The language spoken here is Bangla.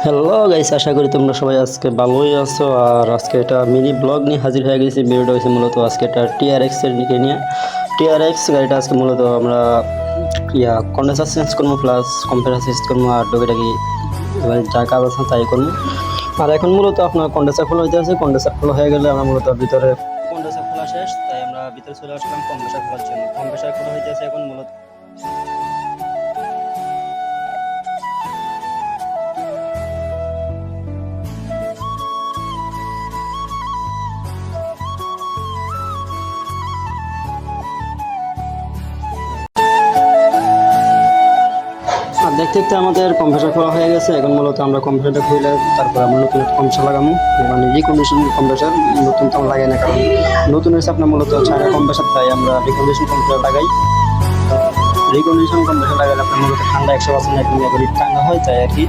হ্যালো গাইস, আশা করি তোমরা সবাই আজকে ভালোই আছো। আর আজকে এটা মিনি ব্লগ নিয়ে হাজির হয়ে গেছি। ভিডিওটা হয়েছে মূলত আজকে এটা টিআরএক্স এর দিকে নিয়ে। টিআরএক্স গাড়িটা আজকে মূলত আমরা কন্ডেন্সার চেঞ্জ করবো, প্লাস কম্পিউটার চেঞ্জ করবো, আর ডোকেটাকি এবার যা কাজ আছে তাই করবো। আর এখন মূলত আপনার কন্ডেন্সার খোলা হইতে আছে। কন্ডেন্সার খোলা হয়ে গেলে আমরা মূলত ভিতরে কন্ডেন্সার খোলা শেষ, তাই আমরা ভিতরে চলে আসলাম কম্প্রেসার খোলার জন্য। কম্প্রেসার খোলা হইতে আছে এখন মূলত। আর দেখতে দেখতে আমাদের কম্প্রেসার খোলা হয়ে গেছে। এখন মূলত আমরা কম্প্রেসারটা খুলে তারপর আমরা নতুন একটা কম্প্রেসার লাগাবো, মানে রিকন্ডিশন কম্প্রেসার। নতুন তো লাগাই না, কারণ নতুন হয়েছে আপনার মূলত চায়না কম্প্রেসার, তাই আমরা রিকন্ডিশন কম্প্রেসার লাগাই। রিকন্ডিশন কম্প্রেসার লাগালে আপনার মূলত ঠান্ডা 100% একদম ঠান্ডা হয়, তাই আর কি।